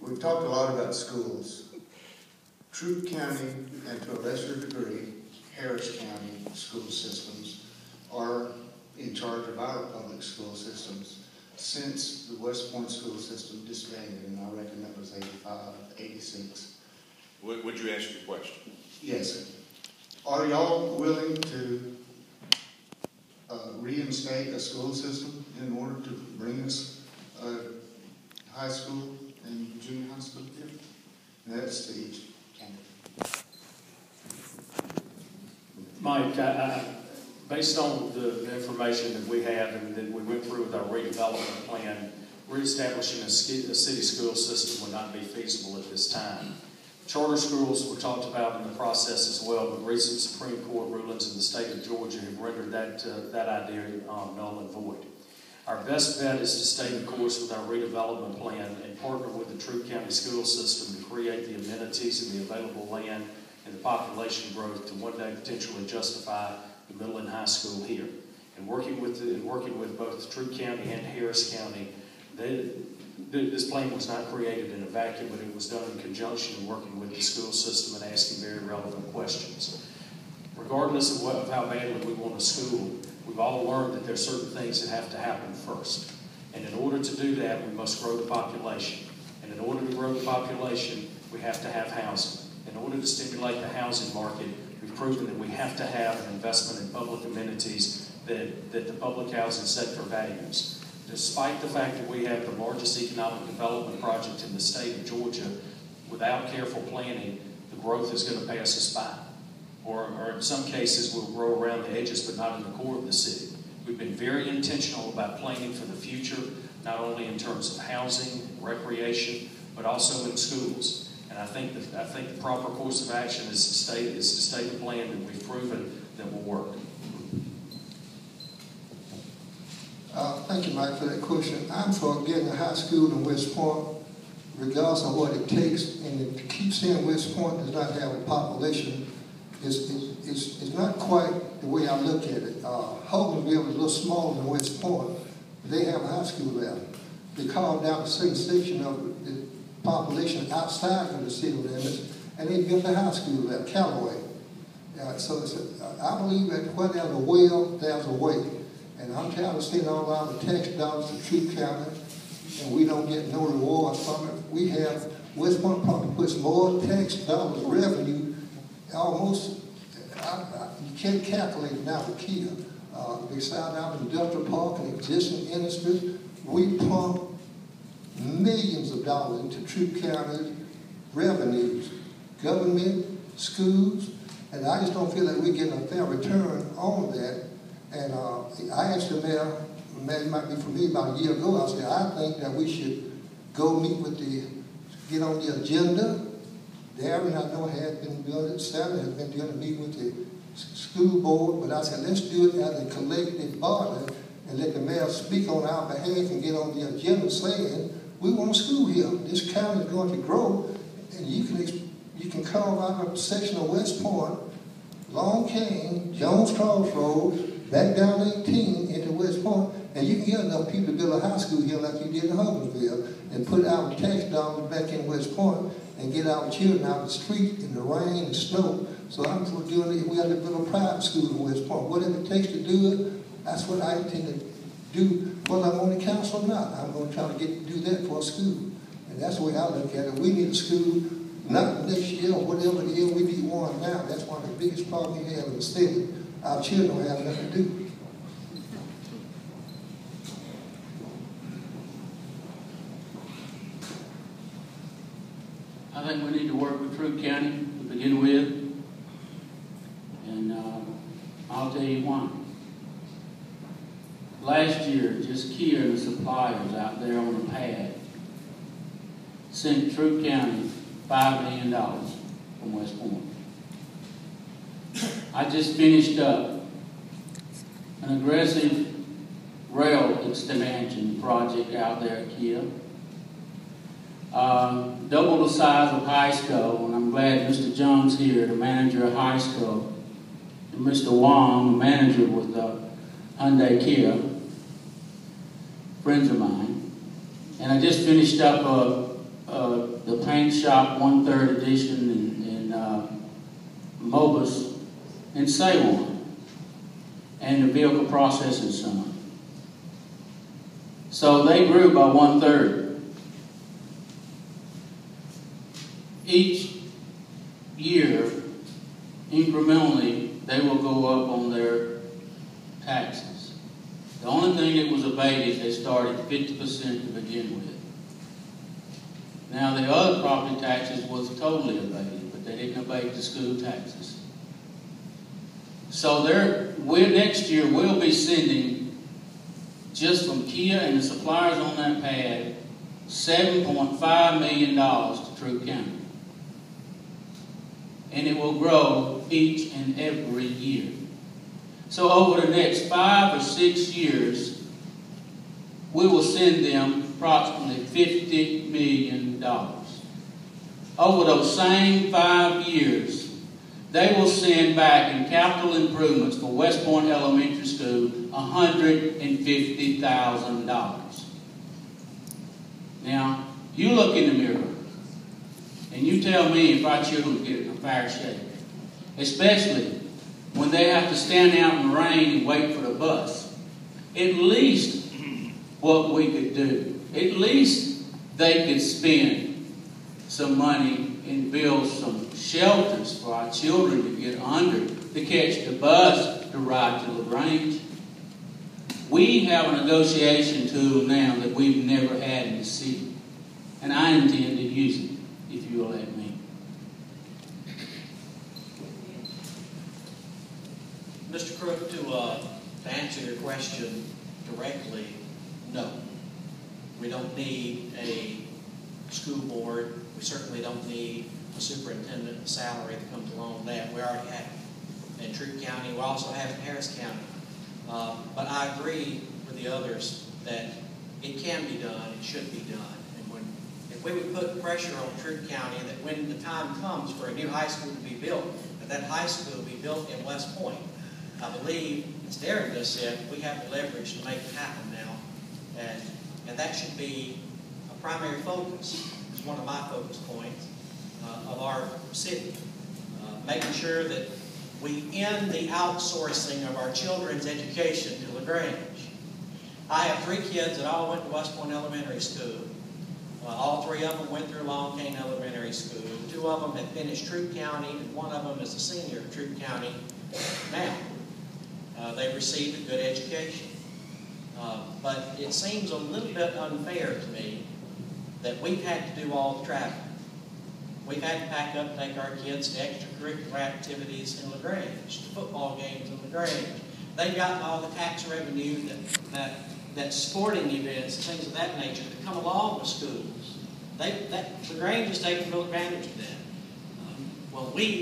We've talked a lot about schools. Troup County, and to a lesser degree, Harris County school systems are in charge of our public school systems since the West Point school system disbanded, and I reckon that was 85, 86. Would you ask your question? Yes, sir. Are y'all willing to reinstate a school system in order to bring us high school and junior high school here? And that's to each candidate. Mike, based on the information that we have and that we went through with our redevelopment plan, reestablishing a city school system would not be feasible at this time. Charter schools were talked about in the process as well, but recent Supreme Court rulings in the state of Georgia have rendered that idea null and void. Our best bet is to stay the course with our redevelopment plan and partner with the Troup County school system to create the amenities and the available land and the population growth to one day potentially justify the middle and high school here. And working with both Troup County and Harris County, this plan was not created in a vacuum, but it was done in conjunction and working with the school system and asking very relevant questions. Regardless of how badly we want a school, we've all learned that there are certain things that have to happen first. And in order to do that, we must grow the population. And in order to grow the population, we have to have housing. In order to stimulate the housing market, we've proven that we have to have an investment in public amenities that the public housing sector values. Despite the fact that we have the largest economic development project in the state of Georgia, without careful planning, the growth is going to pass us by. Or in some cases, we'll grow around the edges, but not in the core of the city. We've been very intentional about planning for the future, not only in terms of housing, recreation, but also in schools. And I think the proper course of action is to stay the plan that we've proven that will work. Thank you, Mike, for that question. I'm for getting a high school in West Point, regardless of what it takes. And to keep saying West Point does not have a population, it's not quite the way I look at it. Hogansville is a little smaller than West Point, but they have a high school there. They carved out a certain section of the population outside of the city limits, and they built a high school there, Callaway. So I believe that where there's a will, there's a way. And I'm tired of spending all our tax dollars to Troup County, and we don't get no reward from it. We have, West Point probably puts more tax dollars revenue, almost, you can't calculate it now with Kia. Beside our industrial park and existing industries, we pump millions of dollars into Troup County revenues, government, schools, and I just don't feel like we're getting a fair return on that. And I asked the mayor, it might be for me, about a year ago, I said, I think that we should go meet with get on the agenda. Darren, I know, has been doing it, Sally has been doing a meeting with the school board, but I said, let's do it as a collective body and let the mayor speak on our behalf and get on the agenda saying, we want a school here. This county is going to grow, and you can carve out a section of West Point, Long Cane, Jones Crossroads, back down 18 into West Point, and you can get enough people to build a high school here like you did in Hogansville and put our tax dollars back in West Point and get our children out of the street in the rain and snow. So I'm for doing it. We have to build a private school in West Point. Whatever it takes to do it, that's what I intend to do. Whether I'm on the council or not, I'm going to try to do that for a school. And that's the way I look at it. We need a school, not next year or whatever the year, we need one now. That's one of the biggest problems we have in the state. Our children don't have nothing to do. I think we need to work with Troup County to begin with, and I'll tell you why. Last year, just Kia and the suppliers out there on the pad sent Troup County $5 million from West Point. I just finished up an aggressive rail expansion project out there at Kia. Double the size of HighSco, and I'm glad Mr. Jones here, the manager of HighSco, and Mr. Wong, the manager with Hyundai Kia, friends of mine. And I just finished up a Shop 1/3 edition in Mobus and Saywan, and the Vehicle Processing Center. So they grew by 1/3. Each year, incrementally, they will go up on their taxes. The only thing that was abated, they started 50% to begin with. Now, the other property taxes was totally abated, but they didn't abate the school taxes. So next year, we'll be sending, just from Kia and the suppliers on that pad, $7.5 million to Troup County. And it will grow each and every year. So over the next 5 or 6 years, we will send them approximately $50 million. Over those same 5 years, they will send back in capital improvements for West Point Elementary School $150,000. Now, you look in the mirror and you tell me if our children get in a fair shake, especially when they have to stand out in the rain and wait for the bus. At least what we could do, at least they could spend some money and build some shelters for our children to get under, to catch the bus to ride to LaGrange. We have a negotiation tool now that we've never had in the city, and I intend to use it, if you will let me. Mr. Crook, to answer your question directly, no. We don't need a school board. We certainly don't need a superintendent salary that comes along with that. We already have it in Troup County. We also have it in Harris County. But I agree with the others that it can be done, it should be done. And if we would put pressure on Troup County that when the time comes for a new high school to be built, that high school be built in West Point, I believe, as Darren just said, we have the leverage to make it happen now. And that should be a primary focus. It's one of my focus points of our city. Making sure that we end the outsourcing of our children's education to LaGrange. I have 3 kids that all went to West Point Elementary School. All 3 of them went through Long Cane Elementary School. 2 of them have finished Troup County, and 1 of them is a senior at Troup County now. They've received a good education. But it seems a little bit unfair to me that we've had to do all the traveling. We've had to pack up and take our kids to extracurricular activities in LaGrange, to football games in LaGrange. They've gotten all the tax revenue that sporting events, things of that nature, that come along with schools. LaGrange has taken full advantage of that. Well, we